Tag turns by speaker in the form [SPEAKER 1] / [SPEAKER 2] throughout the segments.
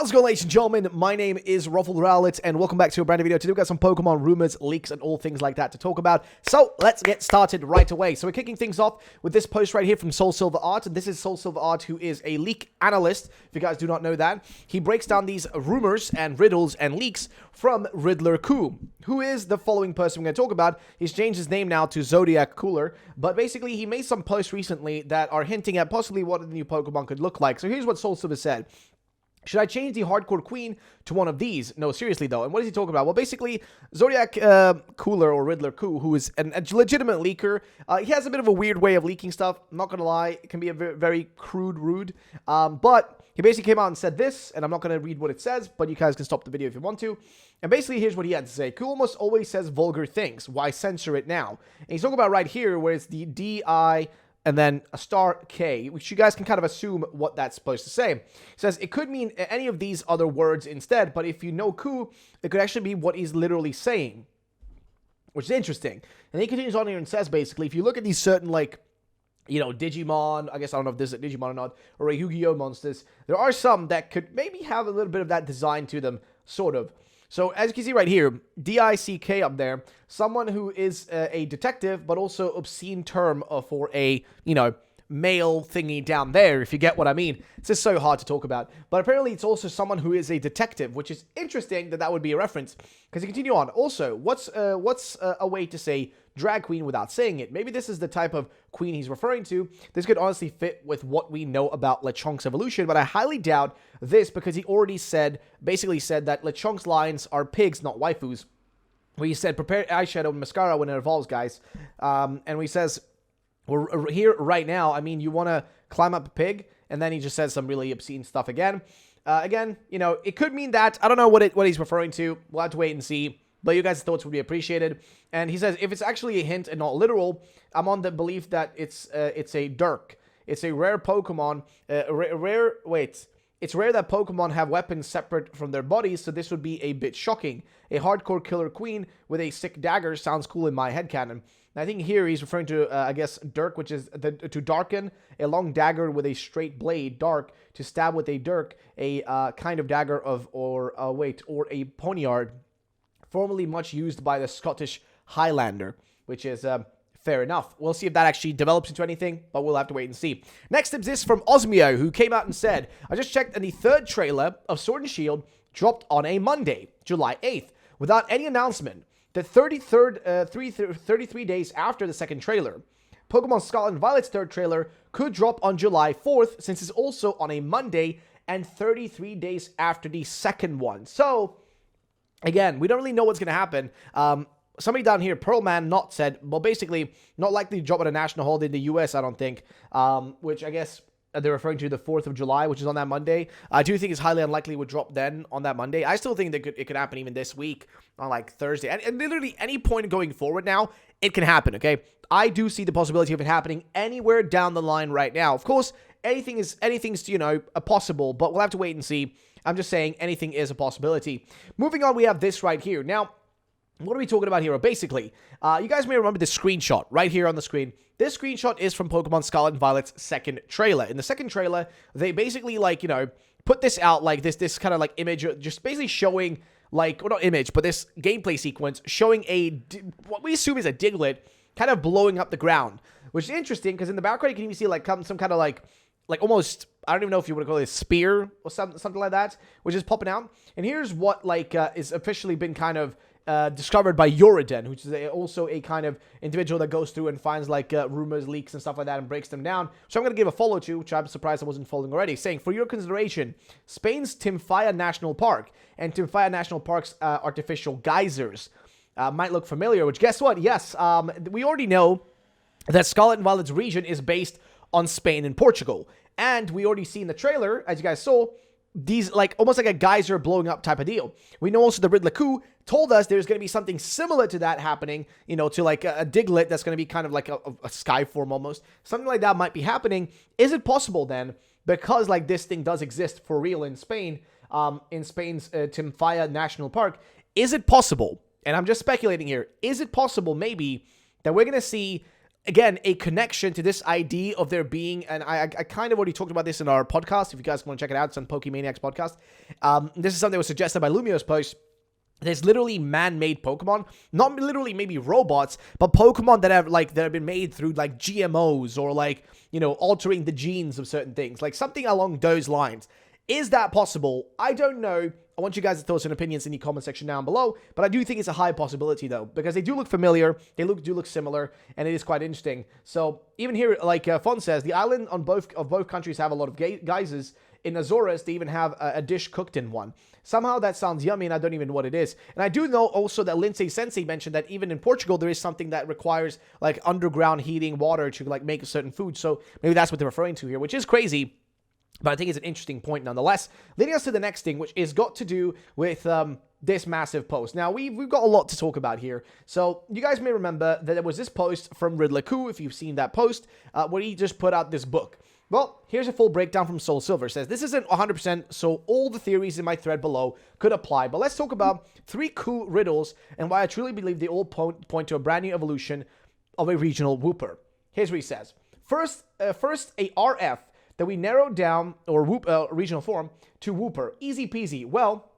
[SPEAKER 1] How's it going, ladies and gentlemen? My name is Scarlet, and welcome back to a brand new video. Today we've got some Pokemon rumors, leaks, and all things like that to talk about. So let's get started right away. So we're kicking things off with this post right here from SoulSilverArt, and this is SoulSilverArt, who is a leak analyst. If you guys do not know that, he breaks down these rumors and riddles and leaks from Riddler Coup, who is the following person we're going to talk about. He's changed his name now to Zodiac Cooler, but basically he made some posts recently that are hinting at possibly what the new Pokemon could look like. So here's what SoulSilver said. Should I change the hardcore queen to one of these? No, seriously though. And what is he talking about? Well, basically, Zodiac Cooler or Riddler Coup, who is a legitimate leaker. He has a bit of a weird way of leaking stuff. I'm not gonna lie, it can be a very crude, rude. But he basically came out and said this, and I'm not gonna read what it says, but you guys can stop the video if you want to. And basically, here's what he had to say. Coup almost always says vulgar things. Why censor it now? And he's talking about right here, where it's the D-I... and then a star K, which you guys can kind of assume what that's supposed to say. It says, it could mean any of these other words instead, but if you know Coup, it could actually be what he's literally saying, which is interesting. And he continues on here and says, basically, if you look at these certain, like, you know, Digimon, I guess I don't know if this is a Digimon or not, or a Yu-Gi-Oh monsters, there are some that could maybe have a little bit of that design to them, sort of. So, as you can see right here, D-I-C-K up there, someone who is a detective, but also obscene term for a, you know, male thingy down there, if you get what I mean. It's just so hard to talk about. But apparently it's also someone who is a detective, which is interesting that that would be a reference. Because you continue on. Also, what's a way to say drag queen without saying it? Maybe this is the type of queen he's referring to. This could honestly fit with what we know about Lechonk's evolution, but I highly doubt this because he already basically said that Lechonk's lines are pigs, not waifus. Where he said, prepare eyeshadow and mascara when it evolves, guys. And he says, we're here right now. I mean, you want to climb up a pig? And then he just says some really obscene stuff again. Again, you know, it could mean that. I don't know what he's referring to. We'll have to wait and see. But you guys' thoughts would be appreciated. And he says, if it's actually a hint and not literal, I'm on the belief that it's a Dirk. It's a rare Pokemon. It's rare that Pokemon have weapons separate from their bodies, so this would be a bit shocking. A hardcore killer queen with a sick dagger sounds cool in my headcanon. I think here he's referring to, I guess, Dirk, which is to darken, a long dagger with a straight blade, dark, to stab with a dirk, a kind of dagger or a poniard, formerly much used by the Scottish Highlander, which is fair enough. We'll see if that actually develops into anything, but we'll have to wait and see. Next up is this from Osmeo, who came out and said, I just checked and the third trailer of Sword and Shield dropped on a Monday, July 8th, without any announcement. The 33 days after the second trailer. Pokemon Scarlet and Violet's third trailer could drop on July 4th, since it's also on a Monday, and 33 days after the second one. So, again, we don't really know what's going to happen. Somebody down here, Pearlman, said, well, basically, not likely to drop at a national holiday in the US, I don't think, which I guess they're referring to the 4th of July, which is on that Monday. I do think it's highly unlikely it would drop then on that Monday. I still think that it could happen even this week on, like, Thursday. And literally any point going forward now, it can happen, okay? I do see the possibility of it happening anywhere down the line right now. Of course, anything's, you know, possible, but we'll have to wait and see. I'm just saying anything is a possibility. Moving on, we have this right here. Now, what are we talking about here? Well, basically, you guys may remember this screenshot right here on the screen. This screenshot is from Pokemon Scarlet and Violet's second trailer. In the second trailer, they basically, like, you know, put this out, like, this kind of, like, image, just basically showing, like, well, not image, but this gameplay sequence showing what we assume is a Diglett kind of blowing up the ground, which is interesting, because in the background, you can even see, like, some kind of, like almost, I don't even know if you want to call it a spear or something like that, which is popping out. And here's what, like, is officially been kind of discovered by Yoriden, which is also a kind of individual that goes through and finds, like, rumors, leaks, and stuff like that and breaks them down. So I'm going to give a follow to, which I'm surprised I wasn't following already, saying, for your consideration, Spain's Timfaya National Park and Timfaya National Park's artificial geysers might look familiar, which, guess what? Yes, we already know that Scarlet and Violet's region is based on Spain and Portugal. And we already see in the trailer, as you guys saw, these, like, almost like a geyser blowing up type of deal. We know also the Riddler Coup told us there's going to be something similar to that happening, you know, to, like, a Diglett that's going to be kind of like a sky form almost. Something like that might be happening. Is it possible then, because, like, this thing does exist for real in Spain, in Spain's Timfaya National Park, is it possible, and I'm just speculating here, is it possible maybe that we're going to see again, a connection to this idea of there being, and I kind of already talked about this in our podcast. If you guys want to check it out, it's on Pokemaniacs podcast. This is something that was suggested by Lumio's post. There's literally man-made Pokemon, not literally maybe robots, but Pokemon that have been made through like GMOs or like, altering the genes of certain things, like something along those lines. Is that possible? I don't know. I want you guys' thoughts and opinions in the comment section down below, but I do think it's a high possibility though, because they do look familiar, they do look similar, and it is quite interesting. So even here, like Fon says, the island on both countries have a lot of geysers. In Azores, they even have a dish cooked in one. Somehow that sounds yummy, and I don't even know what it is. And I do know also that Lindsay Sensei mentioned that even in Portugal, there is something that requires like underground heating water to like make a certain food. So maybe that's what they're referring to here, which is crazy. But I think it's an interesting point nonetheless. Leading us to the next thing, which is got to do with this massive post. Now, we've got a lot to talk about here. So you guys may remember that there was this post from Riddler, if you've seen that post, where he just put out this book. Well, here's a full breakdown from SoulSilver. It says, this isn't 100%, so all the theories in my thread below could apply. But let's talk about 3 cool riddles and why I truly believe they all point to a brand new evolution of a regional WOOPER. Here's what he says. First, a RF that we narrowed down, or regional form, to WOOPER. Easy peasy. Well,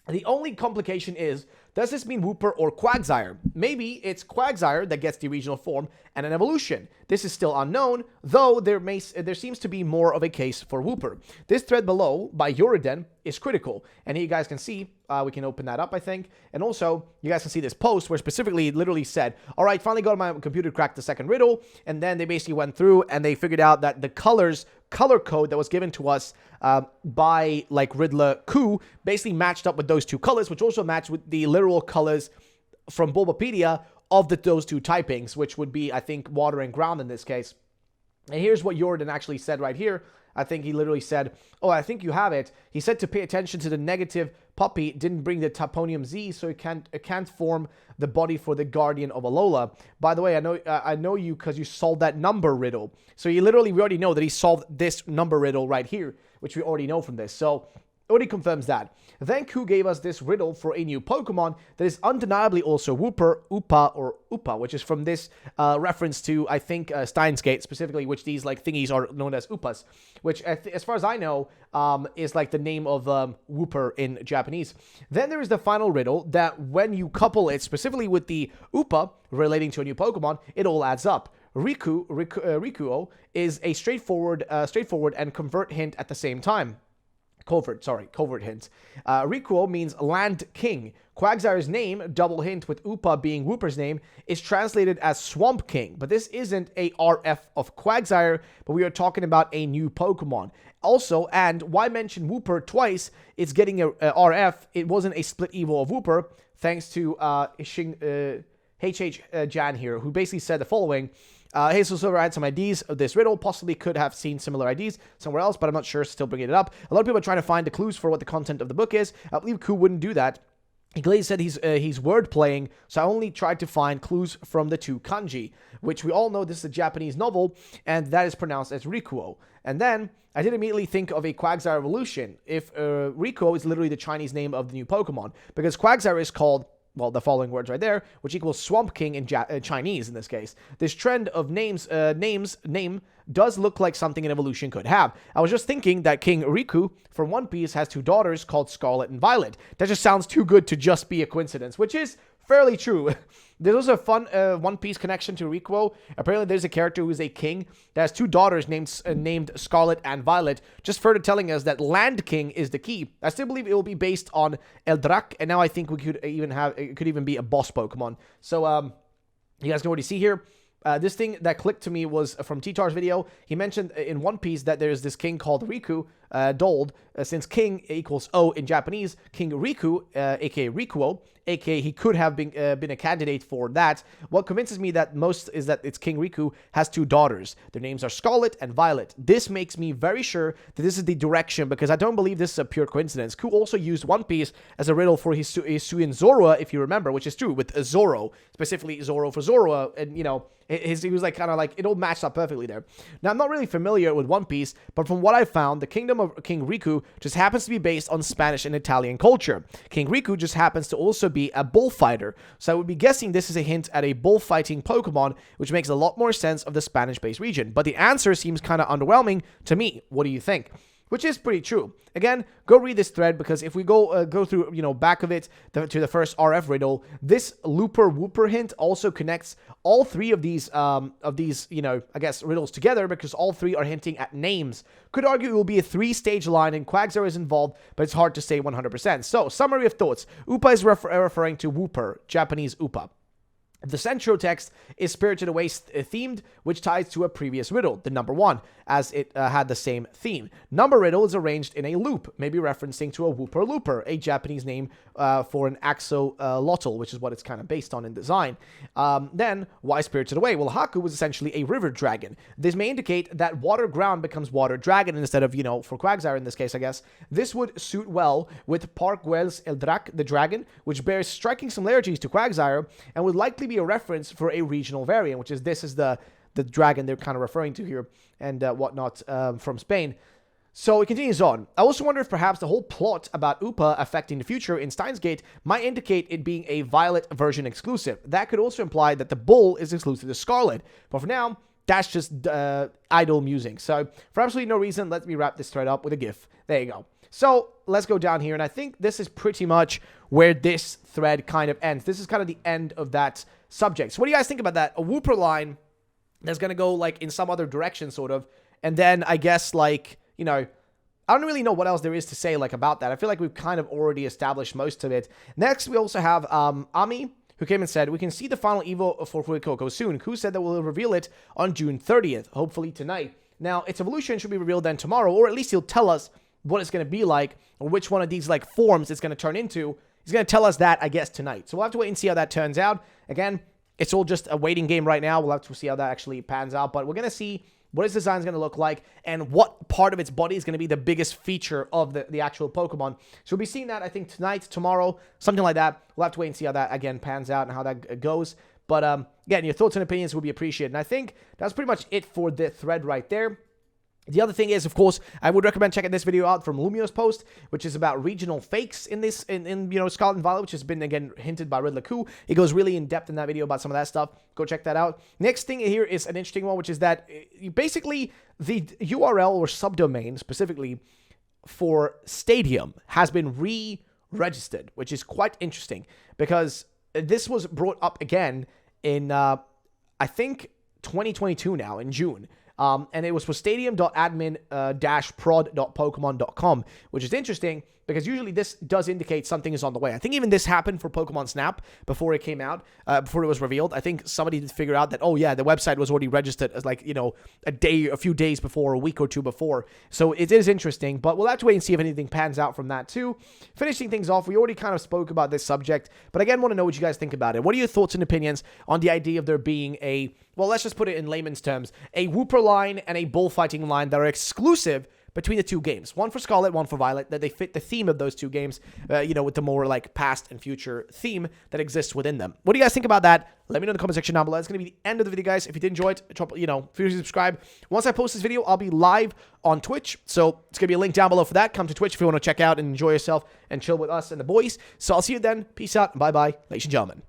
[SPEAKER 1] the only complication is, does this mean WOOPER or Quagsire? Maybe it's Quagsire that gets the regional form and an evolution. This is still unknown, though there seems to be more of a case for WOOPER. This thread below by Yoriden is critical, and here you guys can see, we can open that up, I think, and also you guys can see this post where specifically it literally said, all right, finally got my computer cracked the second riddle, and then they basically went through and they figured out that the color code that was given to us by like Riddler basically matched up with those 2 colors, which also matched with the literal colors from Bulbapedia of those 2 typings, which would be, I think, water and ground in this case. And here's what Jordan actually said right here. I think he literally said, oh, I think you have it. He said to pay attention to the negative puppy didn't bring the Toponium Z, so it can't form the body for the Guardian of Alola. By the way, I know you because you solved that number riddle. So we already know that he solved this number riddle right here, which we already know from this. So already confirms that. Then Ku gave us this riddle for a new Pokemon that is undeniably also WOOPER, Upa, which is from this reference to, I think, Steins Gate specifically, which these like thingies are known as Upas, which as far as I know is like the name of WOOPER in Japanese. Then there is the final riddle that when you couple it specifically with the Upa relating to a new Pokemon, it all adds up. Rikuo is a straightforward and convert hint at the same time. Covert hint. Rikuo means land king. Quagsire's name, double hint with Upa being WOOPER's name, is translated as swamp king. But this isn't a RF of Quagsire, but we are talking about a new Pokemon. Also, and why mention WOOPER twice? It's getting a RF. It wasn't a split evo of WOOPER, thanks to HH Jan here, who basically said the following. Hey, SoulSilver had some IDs of this riddle. Possibly could have seen similar IDs somewhere else, but I'm not sure. Still bringing it up. A lot of people are trying to find the clues for what the content of the book is. I believe Ku wouldn't do that. He said he's word playing, so I only tried to find clues from the 2 kanji, which we all know this is a Japanese novel, and that is pronounced as Rikuo. And then I did immediately think of a Quagsire evolution, if Rikuo is literally the Chinese name of the new Pokemon, because Quagsire is called, well, the following words right there, which equals Swamp King in Chinese in this case. This trend of name does look like something an evolution could have. I was just thinking that King Riku from One Piece has 2 daughters called Scarlet and Violet. That just sounds too good to just be a coincidence, which is fairly true. There's also a fun One Piece connection to Rikuo. Apparently, there's a character who is a king that has 2 daughters named Scarlet and Violet, just further telling us that Land King is the key. I still believe it will be based on Eldrac, and now I think it could even be a boss Pokemon. So, you guys can already see here. This thing that clicked to me was from T-Tar's video. He mentioned in One Piece that there's this king called Riku, Dold. Since king equals O in Japanese, King Riku, aka Rikuo, aka he could have been a candidate for that. What convinces me that most is that it's King Riku has 2 daughters. Their names are Scarlet and Violet. This makes me very sure that this is the direction, because I don't believe this is a pure coincidence. Ku also used One Piece as a riddle for his Suin Zoroa, if you remember, which is true, with Zoro, specifically Zoro for Zoroa, and he was like kind of like, it all matched up perfectly there. Now, I'm not really familiar with One Piece, but from what I found, the Kingdom kingdom of King Riku just happens to be based on Spanish and Italian culture. King Riku just happens to also be a bullfighter. So I would be guessing this is a hint at a bullfighting Pokemon, which makes a lot more sense of the Spanish-based region. But the answer seems kind of underwhelming to me. What do you think? Which is pretty true. Again, go read this thread, because if we go through, back of it to the first RF riddle, this WOOPER hint also connects all three of these, I guess, riddles together, because all three are hinting at names. Could argue it will be a 3-stage line, and Quagsire is involved, but it's hard to say 100%. So, summary of thoughts. Upa is referring to WOOPER, Japanese Upa. The central text is Spirited Away themed, which ties to a previous riddle, the number 1, as it had the same theme. Number riddle is arranged in a loop, maybe referencing to a WOOPER Looper, a Japanese name for an axolotl, which is what it's kind of based on in design. Then, why Spirited Away? Well, Haku was essentially a river dragon. This may indicate that water ground becomes water dragon instead of, for Quagsire in this case, I guess. This would suit well with Parkwell's Eldrac, the dragon, which bears striking similarities to Quagsire, and would likely be a reference for a regional variant, which is this is the dragon they're kind of referring to here, and whatnot from Spain. So it continues on. I also wonder if perhaps the whole plot about Upa affecting the future in Steins Gate might indicate it being a Violet version exclusive. That could also imply that the bull is exclusive to Scarlet. But for now, that's just idle musing. So for absolutely no reason, let me wrap this thread up with a GIF. There you go. So let's go down here, and I think this is pretty much where this thread kind of ends. This is kind of the end of that subject. So what do you guys think about that? A WOOPER line that's going to go like in some other direction, sort of, and then I guess like, I don't really know what else there is to say like about that. I feel like we've kind of already established most of it. Next, we also have Ami, who came and said, we can see the final Evo for Fuecoco soon. Who said that we'll reveal it on June 30th, hopefully tonight. Now, its evolution should be revealed then tomorrow, or at least he'll tell us what it's going to be like, or which one of these like forms it's going to turn into. He's going to tell us that, I guess, tonight. So we'll have to wait and see how that turns out. Again, it's all just a waiting game right now. We'll have to see how that actually pans out. But we're going to see what its design is going to look like, and what part of its body is going to be the biggest feature of the actual Pokemon. So we'll be seeing that, I think, tonight, tomorrow, something like that. We'll have to wait and see how that, again, pans out and how that goes. But, again, your thoughts and opinions will be appreciated. And I think that's pretty much it for the thread right there. The other thing is, of course, I would recommend checking this video out from Lumio's post, which is about regional fakes in Scarlet and Violet, which has been, again, hinted by Riddler Coup. It goes really in depth in that video about some of that stuff. Go check that out. Next thing here is an interesting one, which is that basically the URL or subdomain specifically for Stadium has been re-registered, which is quite interesting because this was brought up again in, I think, 2022 now, in June. And it was for stadium.admin-prod.pokemon.com, which is interesting because usually this does indicate something is on the way. I think even this happened for Pokemon Snap before it came out, before it was revealed. I think somebody did figure out that, oh yeah, the website was already registered as like, a few days before, a week or two before. So it is interesting, but we'll have to wait and see if anything pans out from that too. Finishing things off, we already kind of spoke about this subject, but again, want to know what you guys think about it. What are your thoughts and opinions on the idea of there being a, well, let's just put it in layman's terms, a WOOPER line and a bullfighting line that are exclusive between the two games, one for Scarlet, one for Violet, that they fit the theme of those two games, with the more like past and future theme that exists within them. What do you guys think about that? Let me know in the comment section down below. That's going to be the end of the video, guys. If you did enjoy it, drop, feel free to subscribe. Once I post this video, I'll be live on Twitch, so it's going to be a link down below for that. Come to Twitch if you want to check out and enjoy yourself and chill with us and the boys. So I'll see you then. Peace out and bye-bye, ladies and gentlemen.